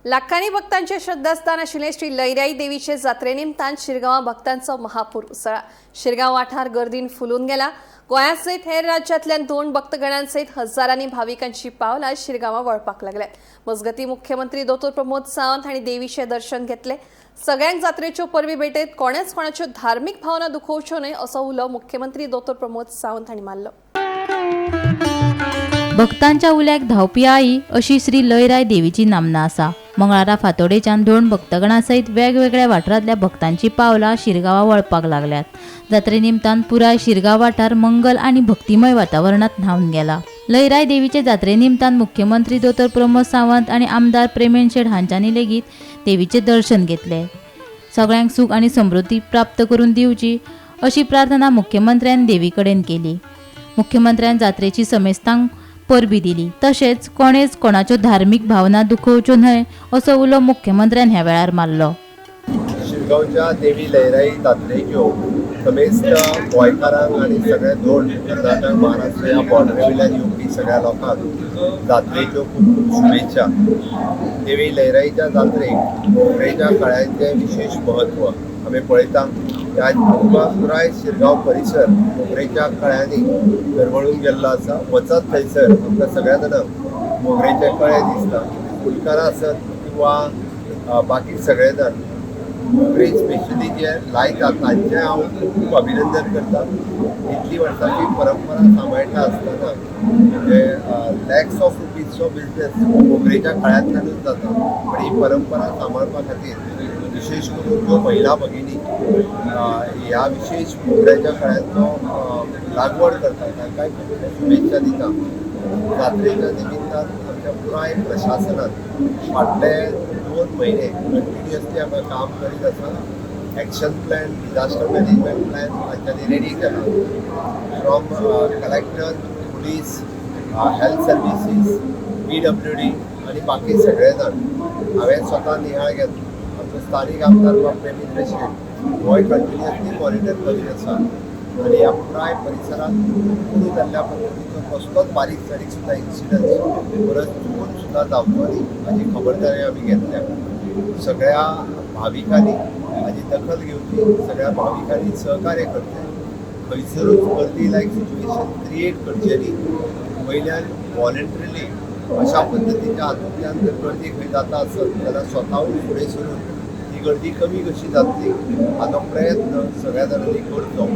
लाखांनी भक्तांचे श्रद्धास्थान आशिल्ले श्री लयराई देवीचे जात्रे निमतान शिरगांवा भक्तांचो महापूर उसळ्ळा। शिरगांव वाठार गर्दीन फुलून गेला। गोंया सयत हेर राज्यांतल्यान 2 भक्तगणांसयत हजारांनी भाविकांची पावलां शिरगांवा वळपाक लागल्यात। मजगती मुख्यमंत्री दोतोर प्रमोद सावंत हांणी देवीचे दर्शन घेतले। सगळ्यांक जात्रेच्यो परबी भेटयत कोणेच कोणाच्यो धार्मीक भावना दुखोवच्यो न्हय असो उलो मुख्यमंत्री दोतोर प्रमोद सावंत हांणी मारलो। भक्तांच्या उल्याक धांवपी आई अशी श्री लयराई देवीची नामना आसा। मंगळारा फातोडेच्यान 2 भक्तगणां सयत वेगवेगळ्या वाठारांतल्या भक्तांची पावलां शिरगांवा वळपाक लागल्यात। जात्रे निमतान पुराय शिरगांव वाठार मंगल आनी भक्तिमय वातावरणात न्हावन गेला। लयराई देवीचे जात्रे निमतान मुख्यमंत्री दोतोर प्रमोद सावंत आनी आमदार प्रेमेन शेट हांच्यांनी लेगीत देवीचे दर्शन घेतले। सगळ्यांक सुख आनी समृद्धी प्राप्त करून दिवची अशी प्रार्थना मुख्यमंत्र्यान देवी कडेन केली। मुख्यमंत्र्यान जात्रेची समेस्तांक परबी दिली। तशेंच कोणेच कोणाच्यो धार्मीक भावना दुखोवच्यो न्हय असो उलो मुख्यमंत्र्यान ह्या वेळार मारलो। शिरगांवच्या देवी लयराई जात्रेच्यो समेस्त गोंयकारांक आनी सगळे धोंड कर्नाटक महाराष्ट्र ह्या बॉर्डरी वयल्यान येवपी सगळ्या लोकांक जात्रेच्यो खूब खूब शुभेच्छा। देवी लयराईच्या जात्रेक मोगरेच्या कळ्यांचें विशेष म्हत्व आमी पळयता। आज पुराय शिरगांव परिसर मोगरेच्या कळ्यांनी गरवळून गेल्लो आसा। वचत थंयसर आमकां सगळ्या जाणांक मोगरेचे कळे दिसता। फुलकारां आसत किंवा बाकी सगळे जाण मोगरे स्पेशली जे लायतात तांचें हांव खूब अभिनंदन करता। इतली वर्सांची परंपरा सांबाळटा आसतना म्हणजे लॅक्स ऑफ रुपीजचो बिझनेस मोगरेच्या कळ्यांतल्यानूच जाता। पण ही परंपरा सांबाळपा खातीर विशेष करून ज्यो महिला भगिनी ह्या विशेष मोगऱ्याच्या कळ्यांचो लागवड करतात तांकांय शुभेच्छा दिता। जात्रेच्या निमित्तान आमच्या पुराय प्रशासनान फाटले 2 म्हयने कंटिन्युअसली आमकां काम करीत आसा। Action plan, disaster management plan तांच्यांनी रेडी केला। From collector, police, health services, PWD आनी बाकी सगळे जाण हांवें स्वता नियाळ घेतला। आमचो स्थानीक आमदार प्रेमेंद्र शेट हो कंटिन्युअसली मॉनिटर करीत आसा आनी ह्या पुराय परिसरांत कोणी जाल्ल्या पद्दतीचो कसलोच बारीक सारीक सुद्दां इन्सिडंट परत चुकून सुद्दां जावचो न्ही हाची खबरदारी आमी घेतल्या। सगळ्या भाविकांनी हाची दखल घेवची, सगळ्या भाविकांनी सहकार्य करचें। खंयसरूच गर्दी लायक सिच्युएशन क्रिएट करचें न्ही। वयल्यान वॉलंटरिली अशा पद्दतीच्या हातूंतल्यान जर गर्दी खंय जाता आसत जाल्यार स्वताहून फुडें सरून ती गर्दी कमी कशी जातली हाचो प्रयत्न सगळ्या जाणांनी करचो।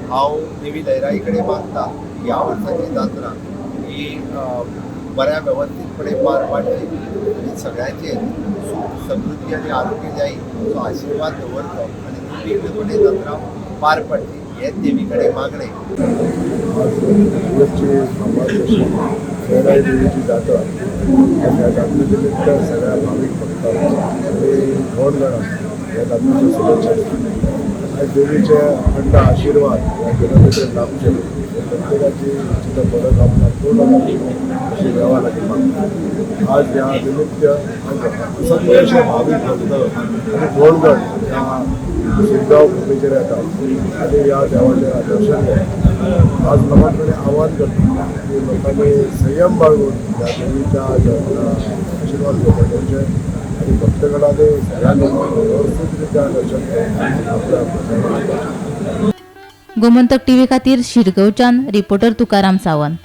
हांव देवी लयराई कडेन मागता ह्या वर्साची जात्रा ही बऱ्या वेवस्थीतपणे पार पाडची आनी सगळ्यांचेर सुख समृद्धी आनी आरोग्य जायी असो आशिर्वाद दवरचो आनी निर्विघ्नपणे जात्रा पार पडची हेच देवी कडेन मागणें। लयराई देवीची जात्रा ह्या जात्रे निमित्त सगळ्या भाविक भक्तांना आणि गणगणांक ह्या जात्रेच्यो शुभेच्छा। आज देवीचे अखंड आशीर्वाद ह्या जनतेचेर लाभचे प्रत्येकाची चिंता बरं आपला पूर्ण जावची अशी देवा लागीं मागता। आज ह्या निमित्त सगळेशे भाविक भक्त आनी गणगण ह्या शिरगांव भुमीचेर येतात आनी ह्या देवाचें दर्शन घेतात। आज लोकां कडेन आव्हान करता की लोकांनी संयम बाळगून ह्या देवीच्या आशिर्वाद घेवचे आनी भक्तगणांनी सगळ्यांनी वेवस्थीत रित्या दर्शन घेवन आपल्या गोमंतक टीव्ही खातीर शिरगांवच्यान रिपोर्टर तुकाराम सावंत।